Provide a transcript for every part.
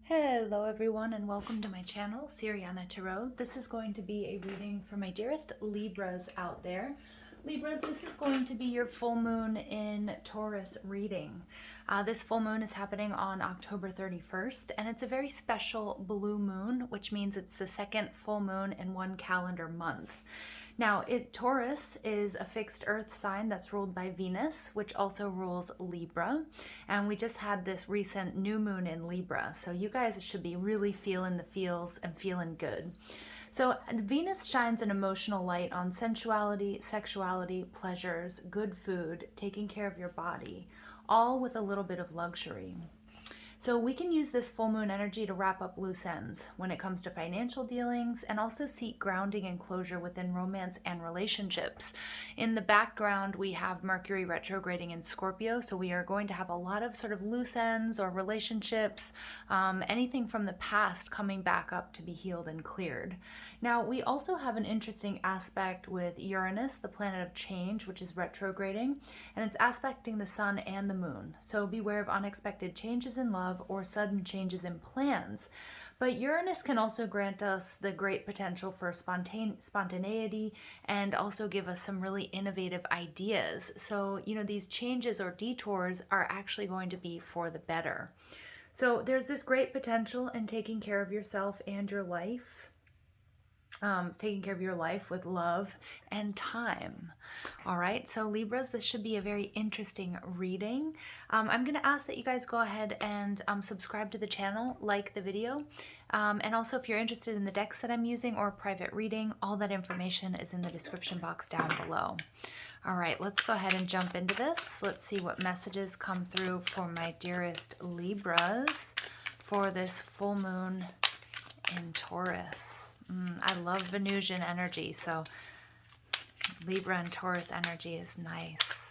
Hello everyone and welcome to my channel, Siriana Tarot. This is going to be a reading for my dearest Libras out there. Libras, this is going to be your full moon in Taurus reading. This full moon is happening on October 31st, and it's a very special blue moon, which means it's the second full moon in one calendar month. Now, Taurus is a fixed earth sign that's ruled by Venus, which also rules Libra. And we just had this recent new moon in Libra. So you guys should be really feeling the feels and feeling good. So Venus shines an emotional light on sensuality, sexuality, pleasures, good food, taking care of your body, all with a little bit of luxury. So we can use this full moon energy to wrap up loose ends when it comes to financial dealings and also seek grounding and closure within romance and relationships. In the background, we have Mercury retrograding in Scorpio, so we are going to have a lot of sort of loose ends or relationships, anything from the past coming back up to be healed and cleared. Now, we also have an interesting aspect with Uranus, the planet of change, which is retrograding, and it's aspecting the sun and the moon. So beware of unexpected changes in love or sudden changes in plans. But Uranus can also grant us the great potential for spontaneity and also give us some really innovative ideas. So, these changes or detours are actually going to be for the better. So there's this great potential in taking care of yourself and your life. Taking care of your life with love and time. All right, so Libras, this should be a very interesting reading. I'm going to ask that you guys go ahead and subscribe to the channel, like the video, and also if you're interested in the decks that I'm using or private reading, all that information is in the description box down below. All right, let's go ahead and jump into this. Let's see what messages come through for my dearest Libras for this full moon in Taurus. I love Venusian energy, so Libra and Taurus energy is nice.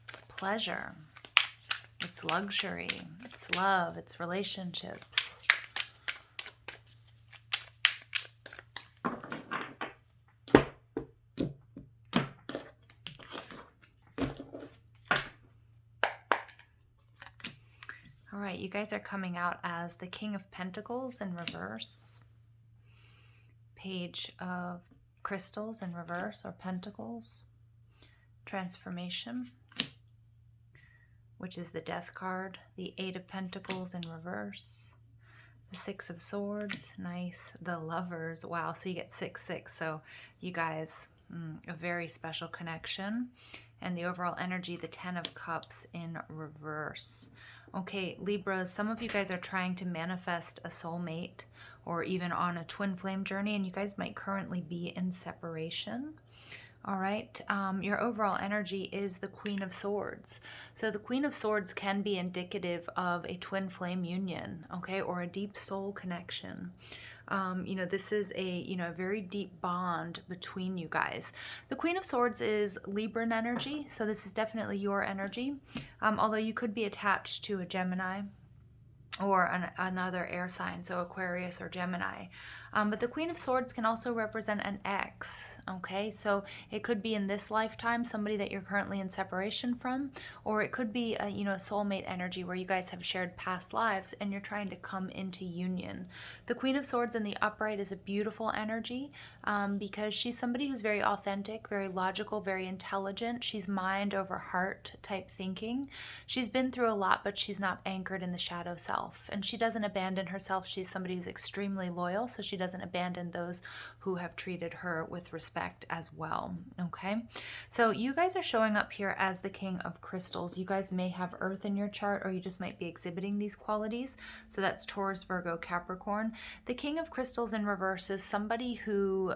It's pleasure, it's luxury, it's love, it's relationships. All right, you guys are coming out as the King of Pentacles in reverse. Page of Crystals in reverse, or Pentacles. Transformation, which is the Death card. The Eight of Pentacles in reverse. The Six of Swords, nice. The Lovers, wow, so you get 6-6. So you guys, a very special connection. And the overall energy, the Ten of Cups in reverse. Okay, Libra, some of you guys are trying to manifest a soulmate or even on a twin flame journey, and you guys might currently be in separation. All right, your overall energy is the Queen of Swords. So the Queen of Swords can be indicative of a twin flame union, okay, or a deep soul connection. This is a very deep bond between you guys. The Queen of Swords is Libran energy, so this is definitely your energy, although you could be attached to a Gemini or another air sign, so Aquarius or Gemini. But the Queen of Swords can also represent an ex, okay? So it could be in this lifetime, somebody that you're currently in separation from, or it could be a soulmate energy where you guys have shared past lives and you're trying to come into union. The Queen of Swords in the upright is a beautiful energy because she's somebody who's very authentic, very logical, very intelligent. She's mind over heart type thinking. She's been through a lot, but she's not anchored in the shadow self, and she doesn't abandon herself. She's somebody who's extremely loyal, so she doesn't abandon those who have treated her with respect as well. Okay, so you guys are showing up here as the King of Crystals. You guys may have Earth in your chart, or you just might be exhibiting these qualities. So that's Taurus, Virgo, Capricorn. The King of Crystals in reverse is somebody who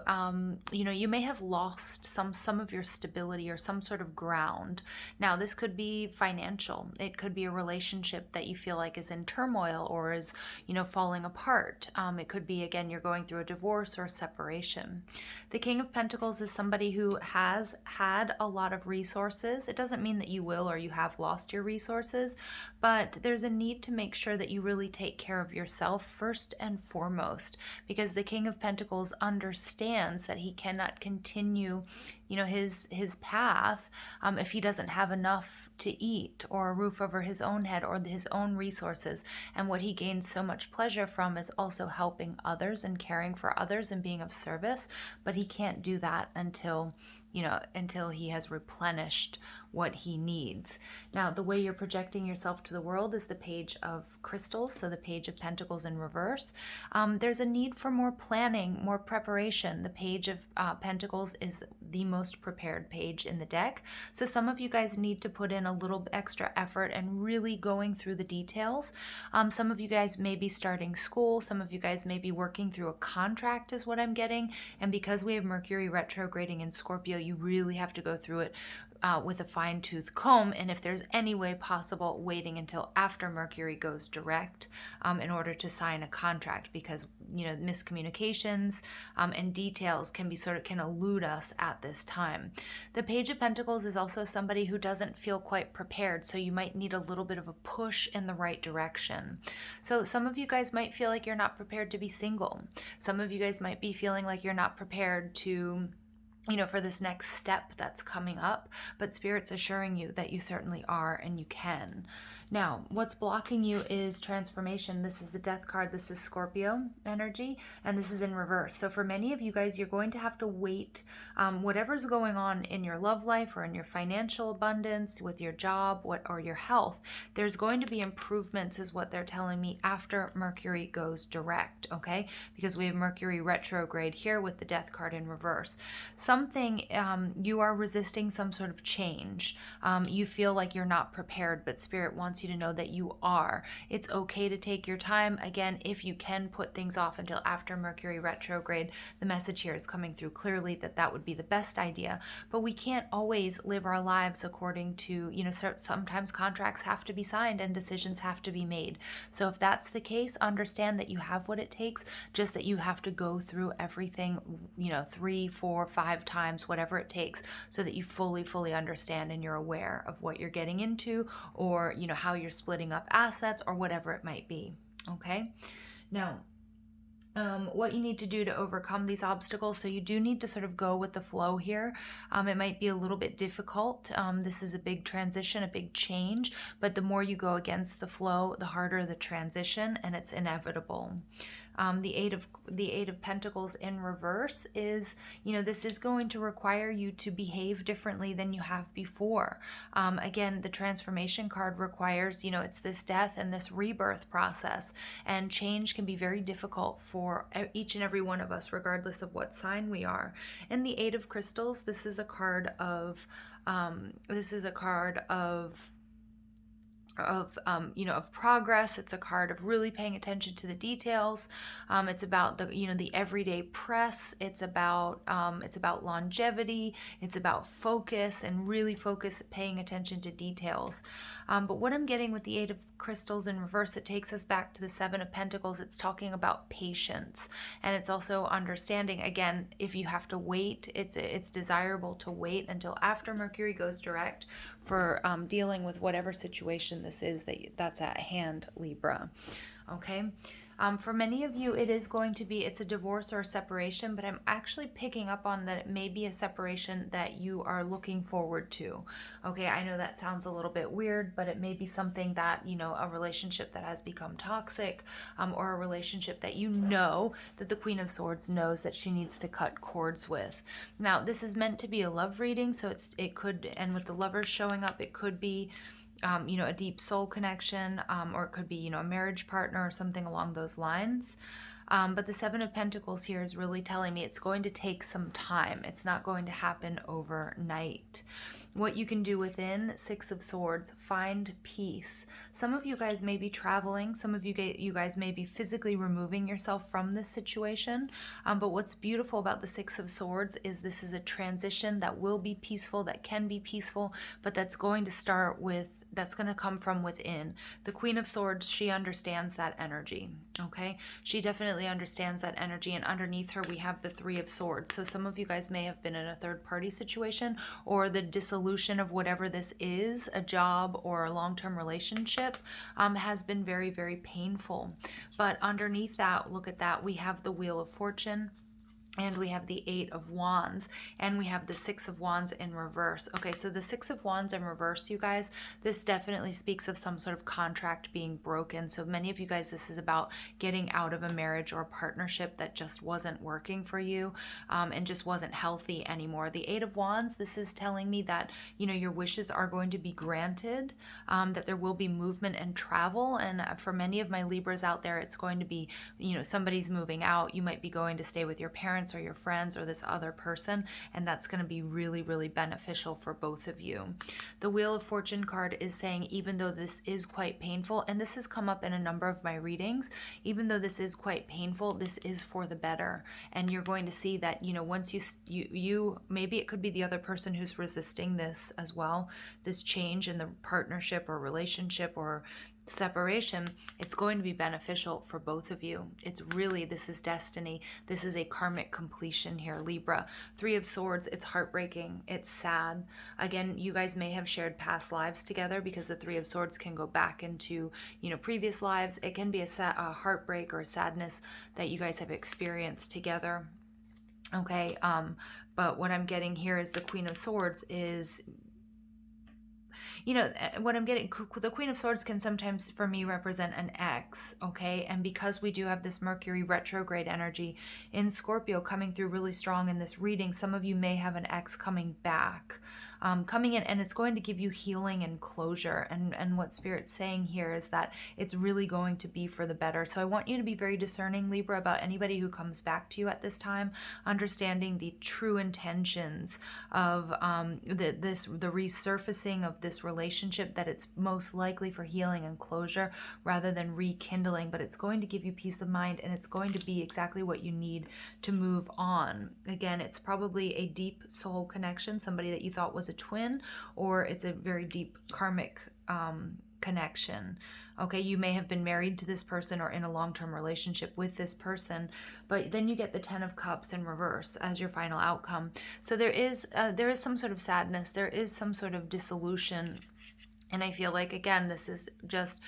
you may have lost some of your stability or some sort of ground. Now this could be financial, it could be a relationship that you feel like is in turmoil or is falling apart. It could be, again, you're going through a divorce or a separation. The King of Pentacles is somebody who has had a lot of resources. It doesn't mean that you will or you have lost your resources, but there's a need to make sure that you really take care of yourself first and foremost, because the King of Pentacles understands that he cannot continue his path if he doesn't have enough to eat or a roof over his own head or his own resources. And what he gains so much pleasure from is also helping others and caring for others and being of service. But he can't do that until, until he has replenished what he needs. Now, the way you're projecting yourself to the world is the Page of Crystals, so the Page of Pentacles in reverse. There's a need for more planning, more preparation. The Page of Pentacles is the most prepared page in the deck. So some of you guys need to put in a little extra effort and really going through the details. Some of you guys may be starting school. Some of you guys may be working through a contract is what I'm getting. And because we have Mercury retrograding in Scorpio, you really have to go through it with a fine-tooth comb, and if there's any way possible, waiting until after Mercury goes direct in order to sign a contract, because miscommunications and details can elude us at this time. The Page of Pentacles is also somebody who doesn't feel quite prepared, so you might need a little bit of a push in the right direction. So some of you guys might feel like you're not prepared to be single. Some of you guys might be feeling like you're not prepared to for this next step that's coming up, but Spirit's assuring you that you certainly are and you can. Now, what's blocking you is transformation. This is the Death card. This is Scorpio energy, and this is in reverse. So for many of you guys, you're going to have to wait. Whatever's going on in your love life or in your financial abundance, with your job, or your health, there's going to be improvements, is what they're telling me, after Mercury goes direct, okay? Because we have Mercury retrograde here with the Death card in reverse. Something, you are resisting some sort of change. You feel like you're not prepared, but Spirit wants you to know that you are. It's okay to take your time. Again, if you can put things off until after Mercury retrograde, the message here is coming through clearly that would be the best idea. But we can't always live our lives according to, sometimes contracts have to be signed and decisions have to be made. So if that's the case, understand that you have what it takes, just that you have to go through everything, 3, 4, 5 times, whatever it takes, so that you fully understand and you're aware of what you're getting into, or how you're splitting up assets, or whatever it might be. Okay, now what you need to do to overcome these obstacles. So you do need to sort of go with the flow here. It might be a little bit difficult. This is a big transition, a big change, but the more you go against the flow, the harder the transition, and it's inevitable. The Eight of Pentacles in reverse is, this is going to require you to behave differently than you have before. Again, the transformation card requires, it's this death and this rebirth process, and change can be very difficult for each and every one of us, regardless of what sign we are. And the Eight of Crystals, this is a card of progress. It's a card of really paying attention to the details. It's about the everyday press. It's about longevity. It's about focus, and really paying attention to details. But what I'm getting with the Eight of Crystals in reverse, it takes us back to the Seven of Pentacles. It's talking about patience, and it's also understanding, again, if you have to wait, it's desirable to wait until after Mercury goes direct for dealing with whatever situation this is that's at hand, Libra. Okay. For many of you, it's a divorce or a separation, but I'm actually picking up on that it may be a separation that you are looking forward to. Okay, I know that sounds a little bit weird, but it may be something that, a relationship that has become toxic, or a relationship that that the Queen of Swords knows that she needs to cut cords with. Now, this is meant to be a love reading, so it could, and with the lovers showing up, it could be a deep soul connection, or it could be, a marriage partner or something along those lines. But the Seven of Pentacles here is really telling me it's going to take some time. It's not going to happen overnight. What you can do within Six of Swords, find peace. Some of you guys may be traveling. Some of you guys may be physically removing yourself from this situation. But what's beautiful about the Six of Swords is this is a transition that will be peaceful, that can be peaceful, but that's going to come from within. The Queen of Swords, she understands that energy. Okay, she definitely understands that energy, and underneath her we have the Three of Swords. So some of you guys may have been in a third-party situation, or the dissolution of whatever this is, a job or a long-term relationship, has been very, very painful. But underneath that, look at that, we have the Wheel of Fortune. and we have the Eight of Wands, and we have the Six of Wands in reverse. Okay, so the Six of Wands in reverse, you guys, this definitely speaks of some sort of contract being broken. So many of you guys, this is about getting out of a marriage or a partnership that just wasn't working for you, and just wasn't healthy anymore. The Eight of Wands, this is telling me that, you know, your wishes are going to be granted, that there will be movement and travel. And for many of my Libras out there, it's going to be, you know, somebody's moving out. You might be going to stay with your parents or your friends or this other person, and that's going to be really, really beneficial for both of you. The Wheel of Fortune card is saying, even though this is quite painful, and this has come up in a number of my readings, even though this is quite painful, this is for the better. And you're going to see that, you know, once you maybe it could be the other person who's resisting this as well, this change in the partnership or relationship or separation, it's going to be beneficial for both of you. It's really, this is destiny. This is a karmic completion here, Libra. Three of Swords, it's heartbreaking. It's sad. Again, you guys may have shared past lives together, because the Three of Swords can go back into, you know, previous lives. It can be a heartbreak or a sadness that you guys have experienced together. Okay, but what I'm getting here is the Queen of Swords is, you know, what I'm getting, the Queen of Swords can sometimes for me represent an ex, okay? And because we do have this Mercury retrograde energy in Scorpio coming through really strong in this reading, some of you may have an ex coming back, coming in, and it's going to give you healing and closure. And what Spirit's saying here is that it's really going to be for the better. So I want you to be very discerning, Libra, about anybody who comes back to you at this time, understanding the true intentions of the resurfacing of this relationship, that it's most likely for healing and closure rather than rekindling, but it's going to give you peace of mind, and it's going to be exactly what you need to move on. Again, it's probably a deep soul connection, somebody that you thought was a twin, or it's a very deep karmic connection. Okay, you may have been married to this person or in a long-term relationship with this person, but then you get the Ten of Cups in reverse as your final outcome. So there is some sort of sadness, there is some sort of dissolution. And I feel like, again, this is just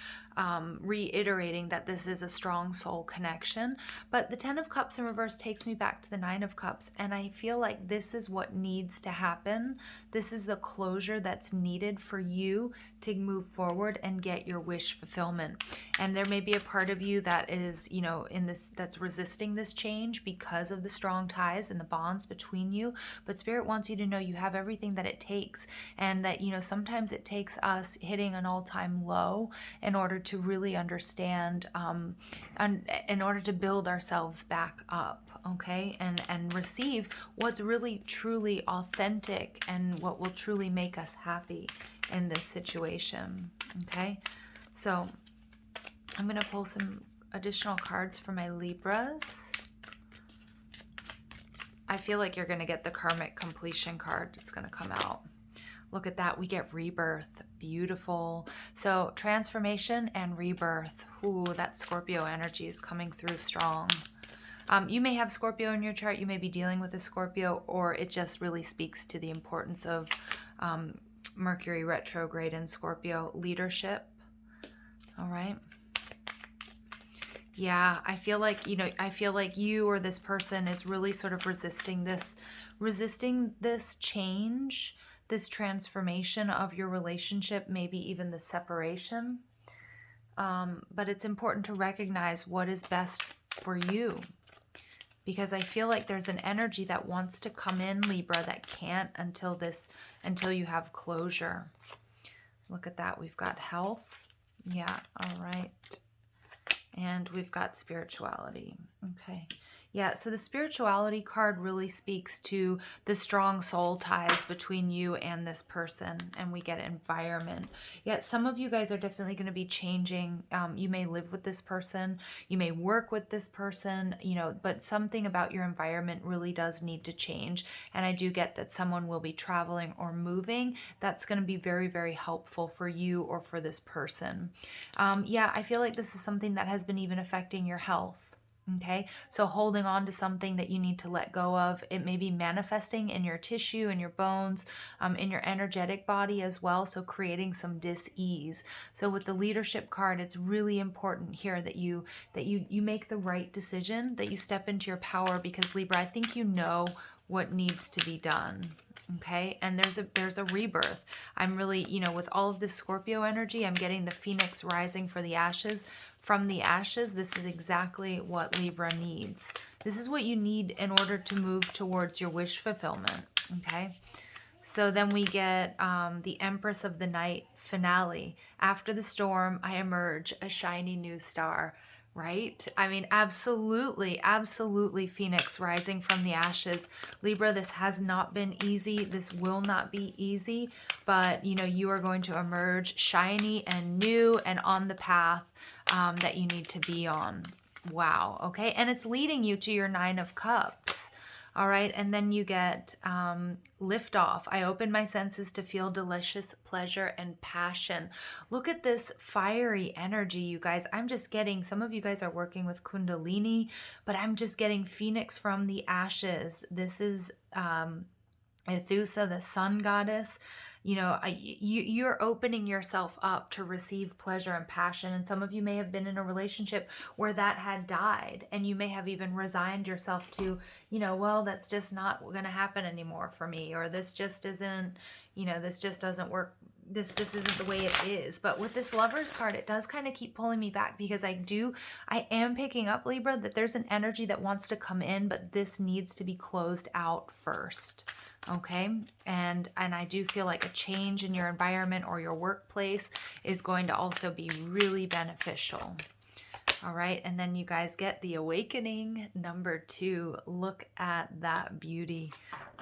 reiterating that this is a strong soul connection. But the Ten of Cups in reverse takes me back to the Nine of Cups. And I feel like this is what needs to happen. This is the closure that's needed for you to move forward and get your wish fulfillment. And there may be a part of you that is, you know, in this, that's resisting this change because of the strong ties and the bonds between you. But Spirit wants you to know you have everything that it takes. And that, you know, sometimes it takes us hitting an all-time low in order to really understand, and in order to build ourselves back up, okay, and receive what's really truly authentic and what will truly make us happy in this situation. Okay, so I'm going to pull some additional cards for my Libras. I feel like you're going to get the karmic completion card. It's going to come out. Look at that. We get rebirth. Beautiful. So transformation and rebirth. Ooh, that Scorpio energy is coming through strong. You may have Scorpio in your chart. You may be dealing with a Scorpio, or it just really speaks to the importance of Mercury retrograde in Scorpio leadership. All right. Yeah, I feel like, you know, I feel like you or this person is really sort of resisting this change, this transformation of your relationship, maybe even the separation. But it's important to recognize what is best for you, because I feel like there's an energy that wants to come in, Libra, that can't until you have closure. Look at that. We've got health. Yeah. All right. And we've got spirituality. Okay. Yeah, so the spirituality card really speaks to the strong soul ties between you and this person, and we get environment. Yet some of you guys are definitely going to be changing. You may live with this person, you may work with this person, you know, but something about your environment really does need to change. And I do get that someone will be traveling or moving. That's going to be very, very helpful for you or for this person. Yeah, I feel like this is something that has been even affecting your health. Okay, so holding on to something that you need to let go of, it may be manifesting in your tissue, in your bones, in your energetic body as well. So creating some dis-ease. So with the leadership card, it's really important here that you make the right decision, that you step into your power, because Libra, I think you know what needs to be done. Okay, and there's a rebirth. I'm really, with all of this Scorpio energy, I'm getting the phoenix rising for the ashes. From the ashes, this is exactly what Libra needs. This is what you need in order to move towards your wish fulfillment. Okay, so then we get the Empress of the Night finale. After the storm, I emerge a shiny new star. Right? I mean, absolutely, absolutely, Phoenix rising from the ashes. Libra, this has not been easy. This will not be easy, but you are going to emerge shiny and new and on the path that you need to be on. Wow. Okay. And it's leading you to your Nine of Cups. All right, and then you get lift off. I open my senses to feel delicious pleasure and passion. Look at this fiery energy, you guys. I'm just getting, some of you guys are working with Kundalini, but I'm just getting Phoenix from the ashes. This is Ethusa, the sun goddess. You're opening yourself up to receive pleasure and passion. And some of you may have been in a relationship where that had died, and you may have even resigned yourself to, well, that's just not going to happen anymore for me, or this just isn't, this just doesn't work. This isn't the way it is. But with this Lovers card, it does kind of keep pulling me back, because I am picking up, Libra, that there's an energy that wants to come in, but this needs to be closed out first. Okay, and I do feel like a change in your environment or your workplace is going to also be really beneficial. All right, and then you guys get the awakening number 2. Look at that beauty.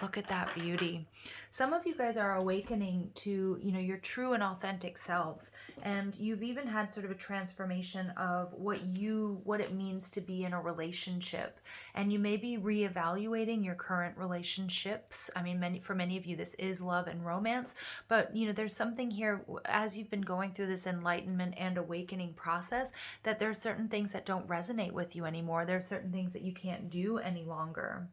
Look at that beauty. Some of you guys are awakening to, your true and authentic selves. And you've even had sort of a transformation of what it means to be in a relationship. And you may be reevaluating your current relationships. I mean, for many of you, this is love and romance. But, there's something here, as you've been going through this enlightenment and awakening process, that there's certain things that don't resonate with you anymore. There's certain things that you can't do any longer.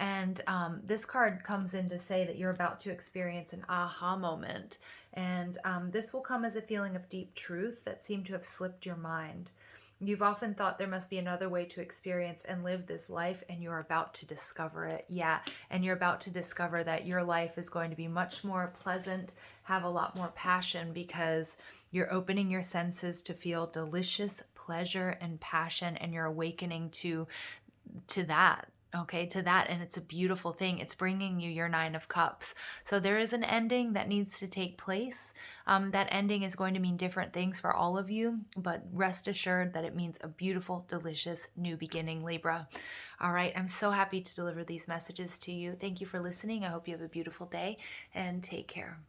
And this card comes in to say that you're about to experience an aha moment. And this will come as a feeling of deep truth that seemed to have slipped your mind. You've often thought there must be another way to experience and live this life, and you're about to discover it. Yeah, and you're about to discover that your life is going to be much more pleasant, have a lot more passion, because you're opening your senses to feel delicious pleasure and passion, and you're awakening to that. Okay, to that, and it's a beautiful thing. It's bringing you your Nine of Cups. So there is an ending that needs to take place. That ending is going to mean different things for all of you, but rest assured that it means a beautiful, delicious new beginning, Libra. All right, I'm so happy to deliver these messages to you. Thank you for listening. I hope you have a beautiful day, and take care.